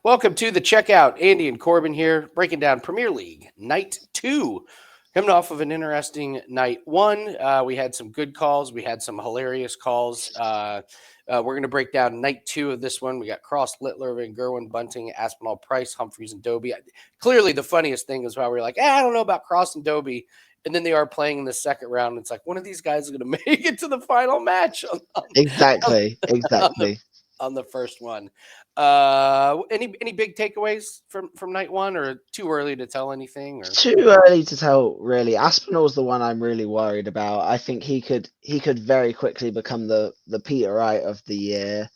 Welcome to the checkout. Andy and Corbin here, breaking down Premier League Night 2. Coming off of an interesting Night 1. We had some good calls. We had some hilarious calls. We're going to break down Night 2 of this one. We got Cross, Littler, Van Gerwen, Bunting, Aspinall, Price, Humphries, and Dobey. Clearly, the funniest thing is why we're like, I don't know about Cross and Dobey. And then they are playing in the second round. It's like one of these guys is going to make it to the final match Exactly. on the first one. Any big takeaways from Night 1, or too early to tell anything? Or Too early to tell, really. Aspinall's the one I'm really worried about. I think he could very quickly become the Peter Wright of the year.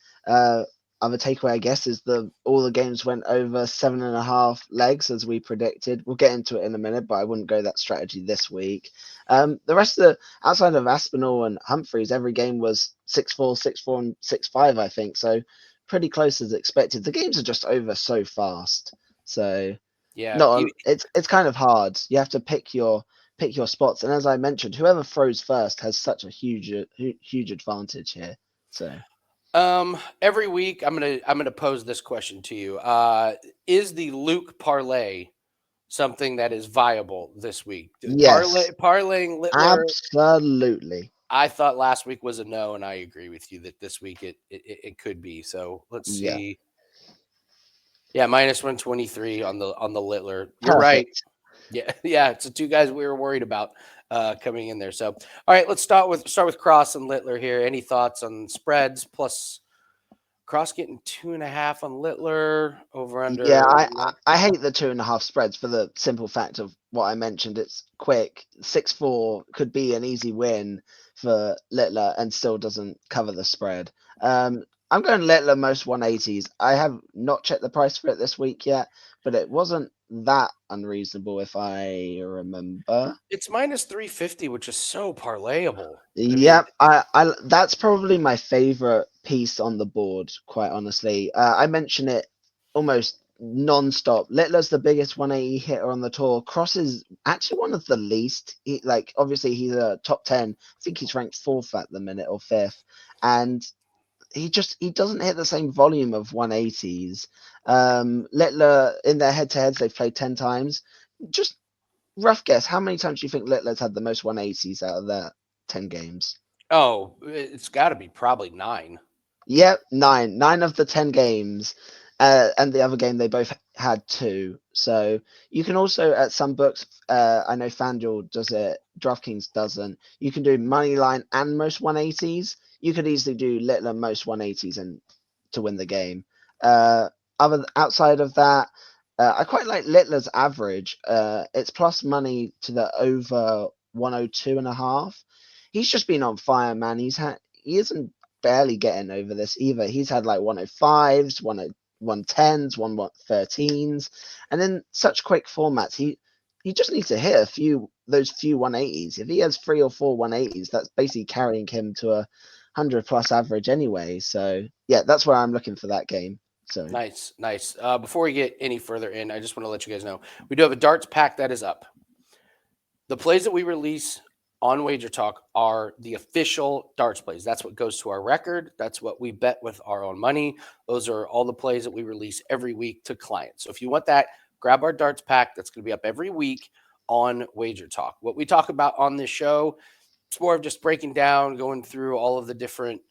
Other takeaway, I guess, is all the games went over 7.5 legs as we predicted. We'll get into it in a minute, but I wouldn't go that strategy this week. The rest of outside of Aspinall and Humphries, every game was 6-4, 6-4, and 6-5, I think. So pretty close as expected. The games are just over so fast. So yeah, no, it's kind of hard. You have to pick your spots, and as I mentioned, whoever throws first has such a huge advantage here. So every week I'm gonna pose this question to you. Is the Luke parlay something that is viable this week? yes, Parlaying Littler. absolutely. I thought last week was a no, and I agree with you that this week it could be. So let's Yeah, see. Yeah, minus 123 on the Littler. You're right. perfect. Yeah, yeah. It's the two guys we were worried about coming in there. So, all right, let's start with Cross and Littler here. Any thoughts on spreads? Plus, Cross getting 2.5 on Littler over Yeah, under. I hate the 2.5 spreads for the simple fact of what I mentioned. It's quick. 6-4 could be an easy win for Littler and still doesn't cover the spread. I'm going Littler most 180s. I have not checked the price for it this week yet, but it wasn't that unreasonable if I remember. It's minus 350, which is so parlayable. I mean, Yep, I that's probably my favorite piece on the board, quite honestly. I mention it almost non-stop. Littler's the biggest 180 hitter on the tour. Cross is actually one of the least. Obviously he's a top 10. I think he's ranked fourth at the minute or fifth, and he doesn't hit the same volume of 180s. Littler in their head-to-heads they've played 10 times. Just rough guess, how many times do you think Littler's had the most 180s out of that 10 games? oh, it's got to be probably 9. Yep, nine. Nine of the 10 games. And the other game, they both had two. So you can also, at some books, I know FanDuel does it, DraftKings doesn't. You can do money line and most 180s. You could easily do Littler most 180s and to win the game. Outside of that, I quite like Littler's average. It's plus money to the over 102.5. He's just been on fire, man. He isn't barely getting over this either. He's had like 105s, 110s, 113s, and in such quick formats, he just needs to hit those few 180s. If he has 3 or 4 180s, that's basically carrying him to a 100+ average anyway. So yeah, that's where I'm looking for that game. So Nice, nice. Before we get any further in, I just want to let you guys know we do have a darts pack that is up. The plays that we release on WagerTalk are the official darts plays. That's what goes to our record. That's what we bet with our own money. Those are all the plays that we release every week to clients. So if you want that, grab our darts pack. That's going to be up every week on WagerTalk. What we talk about on this show, it's more of just breaking down, going through all of the different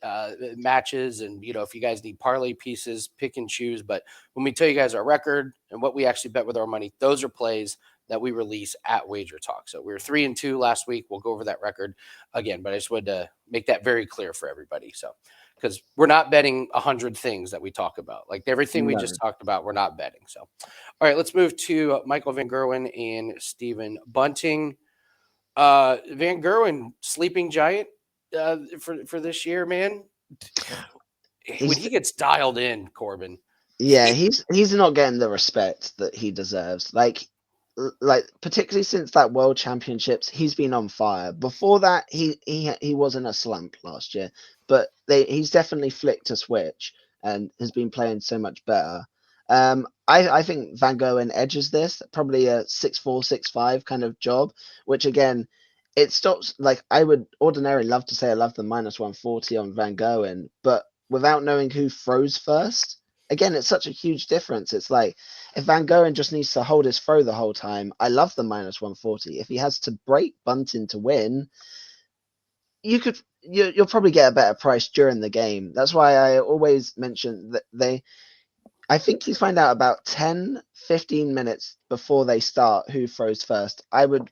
matches. And, if you guys need parlay pieces, pick and choose. But when we tell you guys our record and what we actually bet with our money, those are plays that we release at WagerTalk. So we were 3-2 last week. We'll go over that record again, but I just wanted to make that very clear for everybody. So, because we're not betting 100 things that we talk about, like everything we no. just talked about, we're not betting. So, all right, let's move to Michael Van Gerwen and Stephen Bunting. Van Gerwen, sleeping giant for this year, man. When He's he gets dialed in, Corbin. Yeah, he's not getting the respect that he deserves. Like particularly since that World Championships, he's been on fire. Before that, he was in a slump last year, but he's definitely flicked a switch and has been playing so much better. I think Van Gogh edges this probably a 6-4, 6-5 kind of job, which again, it stops. Like I would ordinarily love to say I love the minus 140 on Van Gogh, but without knowing who throws first. again, it's such a huge difference. It's like if Van Gogh just needs to hold his throw the whole time, I love the -140. If he has to break Bunting to win, you'll probably get a better price during the game. That's why I always mention that I think you find out about 10, 15 minutes before they start who throws first. I would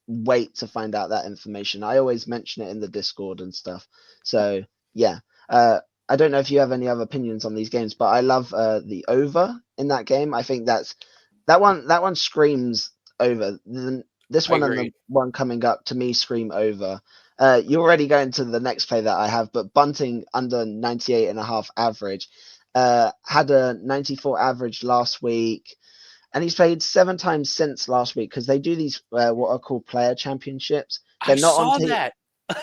wait to find out that information. I always mention it in the Discord and stuff. So yeah, I don't know if you have any other opinions on these games, but I love the over in that game. I think that one screams over. This I one and the agree. one coming up to me scream over. You're already going to the next play that I have, but Bunting under 98.5 average. Had a 94 average last week, and he's played 7 times since last week because they do these what are called player championships. I They're not on saw that.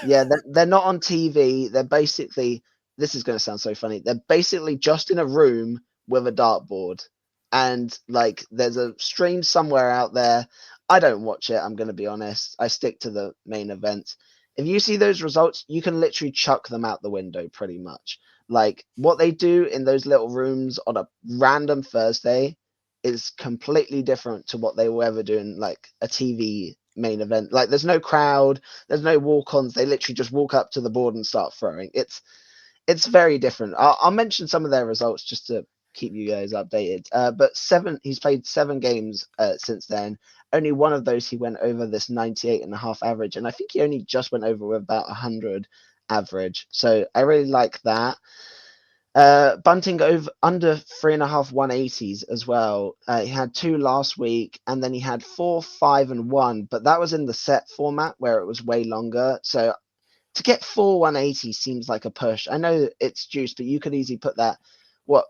yeah, they're not on TV. They're basically, this is going to sound so funny. They're basically just in a room with a dartboard, and like there's a stream somewhere out there. I don't watch it. I'm going to be honest. I stick to the main events. If you see those results, you can literally chuck them out the window pretty much. Like what they do in those little rooms on a random Thursday is completely different to what they will ever do in like a TV main event. Like there's no crowd, there's no walk-ons. They literally just walk up to the board and start throwing. It's very different. I'll mention some of their results just to keep you guys updated. But he's played 7 games since then. Only one of those he went over this 98.5 average, and I think he only just went over with about 100 average. So I really like that. Bunting over under 3.5 180s as well. He had 2 last week, and then he had 4, 5, and 1, but that was in the set format where it was way longer. So to get 4 180 seems like a push. I know it's juice, but you could easily put that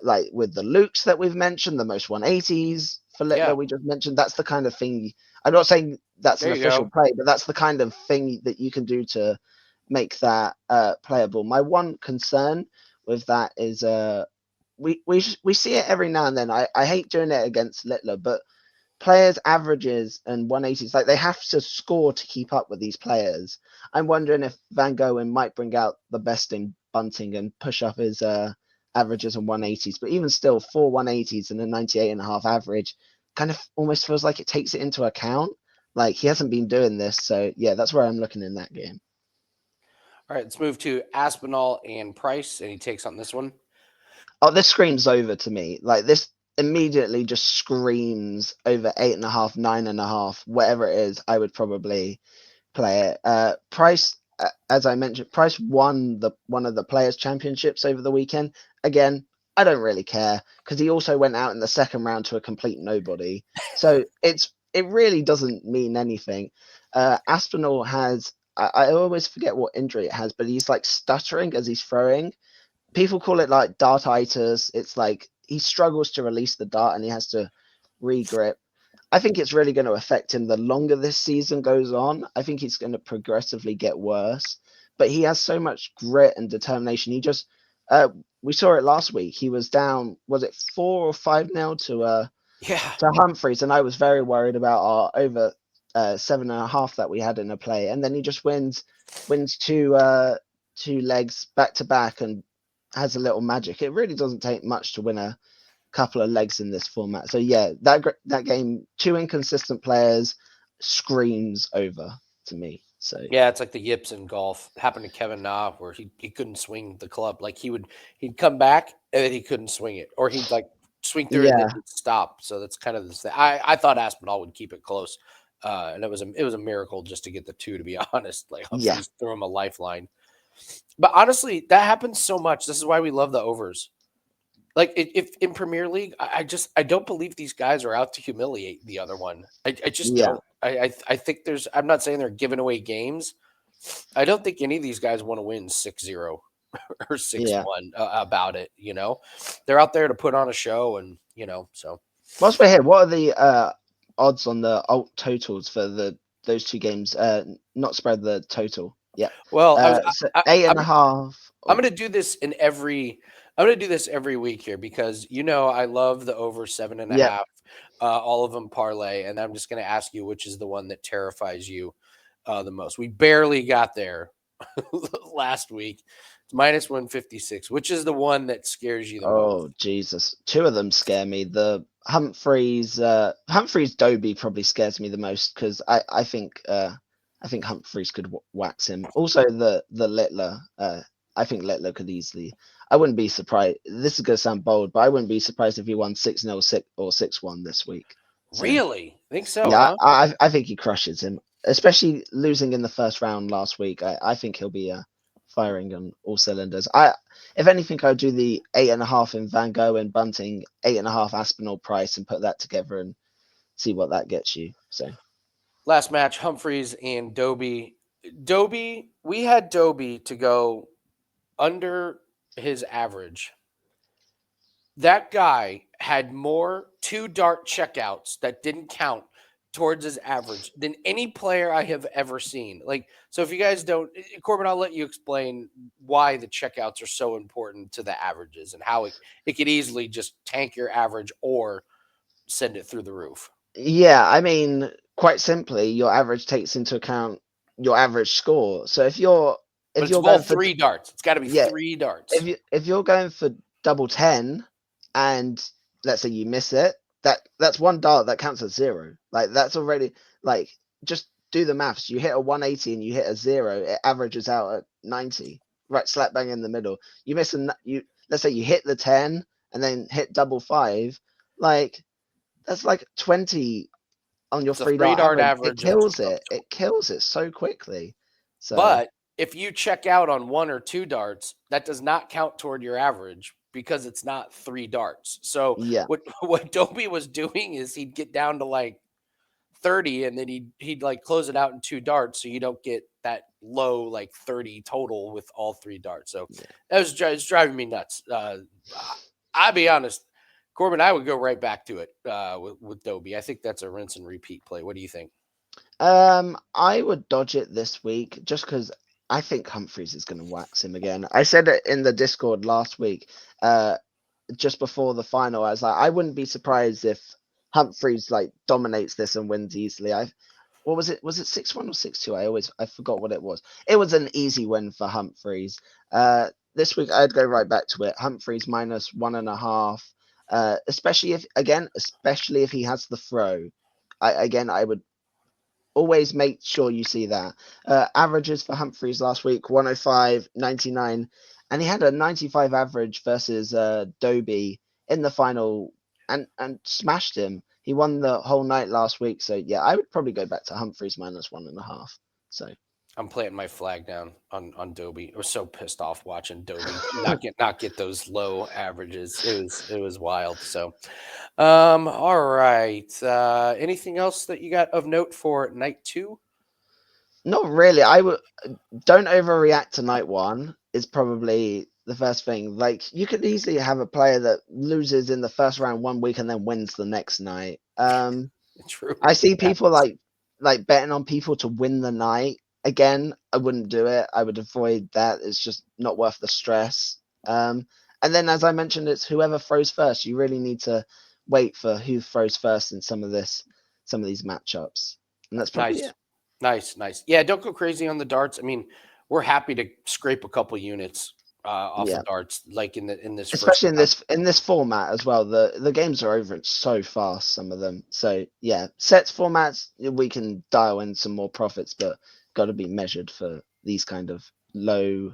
like with the Lukes that we've mentioned, the most 180s for Yeah, Littler we just mentioned. That's the kind of thing. I'm not saying that's an there you official go. play, but that's the kind of thing that you can do to make that playable. My one concern with that is we see it every now and then. I hate doing it against Littler, but players' averages and 180s, like they have to score to keep up with these players. I'm wondering if Van Gogh might bring out the best in Bunting and push up his averages and 180s. But even still, 4 180s and a 98.5 average kind of almost feels like it takes it into account. Like he hasn't been doing this. So yeah, that's where I'm looking in that game. All right, let's move to Aspinall and Price, and he takes on this one. Oh, this screams over to me. Like this immediately just screams over 8.5, 9.5, whatever it is. I would probably play it. Price, as I mentioned, Price won the one of the Players Championships over the weekend. Again, I don't really care because he also went out in the second round to a complete nobody. So it really doesn't mean anything. Aspinall has. I always forget what injury it has, but he's like stuttering as he's throwing. People call it like dartitis. It's like he struggles to release the dart and he has to regrip. I think it's really going to affect him the longer this season goes on. I think he's going to progressively get worse, but he has so much grit and determination. He just, uh, we saw it last week. He was down, was it 4 or 5 now Yeah, to Humphries, and I was very worried about our over 7.5 that we had in a play, and then he just wins two legs back to back and has a little magic. It really doesn't take much to win a couple of legs in this format. So yeah, that game, 2 inconsistent players screams over to me. So yeah, it's like the yips in golf. Happened to Kevin Na, where he couldn't swing the club. Like he'd come back and then he couldn't swing it, or he'd like swing through it and then yeah, he'd stop. So that's kind of this thing. I thought Aspinall would keep it close, and it was a miracle just to get the two. To be honest, like yeah, Humphreys threw him a lifeline. But honestly, that happens so much. This is why we love the overs. Like if in Premier League, I don't believe these guys are out to humiliate the other one. I just yeah, don't. I think there's. I'm not saying they're giving away games. I don't think any of these guys want to win 6-0 or six yeah. one about it. They're out there to put on a show, and so Whilst we're here, what are the odds on the alt totals for those 2 games? Not spread the total. Yeah. well, So I, eight and I'm a half. I'm Oh, gonna do this in every. I'm gonna do this every week here because I love the over seven and a yeah. half. All of them parlay, and I'm just gonna ask you which is the one that terrifies you the most. We barely got there last week. minus 156. Which is the one that scares you the Oh most? Jesus, two of them scare me. The Humphries Dobey probably scares me the most because I think Humphries could wax him. Also the Littler, I think Littler could easily. I wouldn't be surprised. This is gonna sound bold, but I wouldn't be surprised if he won 6-0, 6 or 6-1 this week. So Really? Think so, yeah, huh? I think he crushes him, especially losing in the first round last week. I think he'll be firing on all cylinders. If anything, I'd do the 8.5 in Van Gogh and Bunting, 8.5 Aspinall Price, and put that together and see what that gets you. So Last match, Humphries and Dobey. Dobey, we had Dobey to go under his average. That guy had more two dart checkouts that didn't count towards his average than any player I have ever seen. Like, so if you guys don't, Corbin, I'll let you explain why the checkouts are so important to the averages and how it could easily just tank your average or send it through the roof. yeah, I mean, quite simply, your average takes into account your average score. So But if it's you're all going for three darts. It's got to be yeah, three darts. if you're going for double 10 and let's say you miss it, that's one dart that counts as zero. Like that's already like just do the maths. You hit a 180 and you hit a zero, it averages out at 90. Right slap bang in the middle. You miss you let's say you hit the 10 and then hit double five, like that's like 20 on your It's a three three dart dart average. It average of kills it. It kills it so quickly. So But if you check out on one or two darts, that does not count toward your average because it's not three darts. So yeah, what Dobie was doing is he'd get down to like 30 and then he'd like close it out in two darts so you don't get that low like 30 total with all three darts. So yeah. it's driving me nuts. I'll be honest, Corbin, I would go right back to it with Dobie. I think that's a rinse and repeat play. What do you think? I would dodge it this week just because I think Humphries is going to wax him again. I said it in the Discord last week, just before the final. I was like, I wouldn't be surprised if Humphries like dominates this and wins easily. What was it? Was it 6-1 or 6-2? I forgot what it was. It was an easy win for Humphries. This week I'd go right back to it. Humphries minus 1.5. Especially if he has the throw. I would always make sure you see that. Averages for Humphries last week 105, 99, and he had a 95 average versus Dobey in the final and smashed him. He won the whole night last week. So yeah, I would probably go back to Humphries minus 1.5. So I'm planting my flag down on Dobie. I was so pissed off watching Dobie not get those low averages. It was wild. So, all right. Anything else that you got of note for night two? not really. I would don't overreact to night one is probably the first thing. Like you could easily have a player that loses in the first round one week and then wins the next night. True. I see Yeah. people like betting on people to win the night. Again, I wouldn't do it. I would avoid that. It's just not worth the stress. And then as I mentioned, it's whoever throws first. You really need to wait for who throws first in some of these matchups. And that's probably Nice. it. Nice. Yeah, don't go crazy on the darts. I mean, we're happy to scrape a couple units off Yeah. of darts, like in this first Especially round. in this format as well. The games are over so fast, some of them. So yeah, sets formats we can dial in some more profits, but got to be measured for these kind of low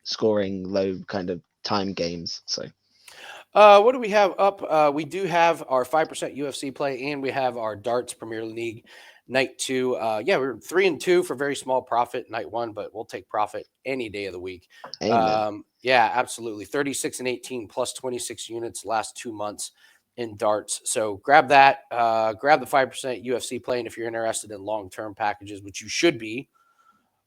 scoring, low kind of time games. So What do we have up? We do have our 5% UFC play, and we have our darts Premier League night two. Yeah, we're 3-2 for very small profit night one, but we'll take profit any day of the week. amen. Yeah, absolutely. 36 and 18 plus 26 units last 2 months in darts. So grab that. Grab the 5% UFC play, and if you're interested in long term packages, which you should be,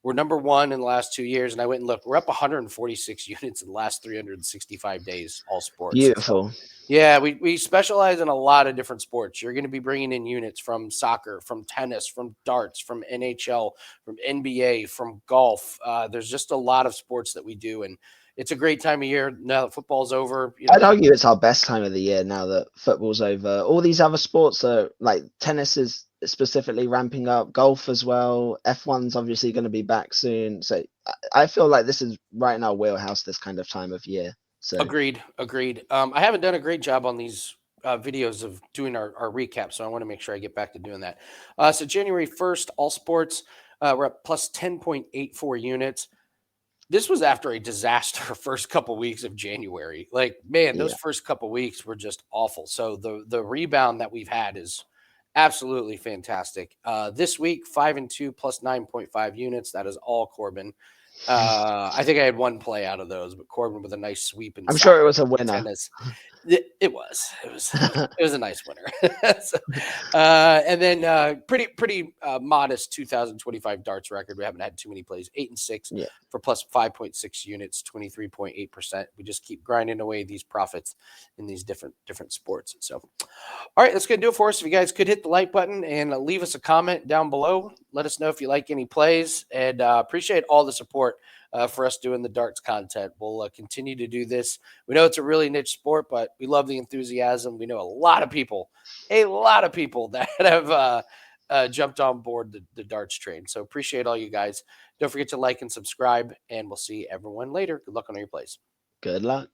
we're number one in the last 2 years, and I went and looked. We're up 146 units in the last 365 days, all sports. So, Beautiful. yeah, we specialize in a lot of different sports. You're going to be bringing in units from soccer, from tennis, from darts, from NHL, from NBA, from golf. There's just a lot of sports that we do, and it's a great time of year now that football's over. I'd argue it's our best time of the year now that football's over. All these other sports are like tennis is specifically ramping up, golf as well. F1's obviously going to be back soon. So I feel like this is right in our wheelhouse this kind of time of year. So Agreed. Agreed. I haven't done a great job on these videos of doing our recap, so I want to make sure I get back to doing that. So January 1st, all sports, we're up plus 10.84 units. This was after a disaster first couple weeks of January. Like, man, those yeah, first couple weeks were just awful. So the rebound that we've had is absolutely fantastic. This week, 5-2 plus 9.5 units. That is all Corbin. I think I had one play out of those, but Corbin with a nice sweep in I'm sure it soccer was a and winner. tennis. It was. It was a nice winner. So, and then pretty modest 2025 darts record. We haven't had too many plays. 8-6 Yeah, for plus 5.6 units, 23.8%. We just keep grinding away these profits in these different sports. So, all right, that's going to do it for us. If you guys could hit the like button and leave us a comment down below, let us know if you like any plays, and appreciate all the support for us doing the darts content. We'll continue to do this. We know it's a really niche sport, but we love the enthusiasm. We know a lot of people that have jumped on board the darts train. So appreciate all you guys. Don't forget to like and subscribe, and we'll see everyone later. Good luck on all your plays. good luck.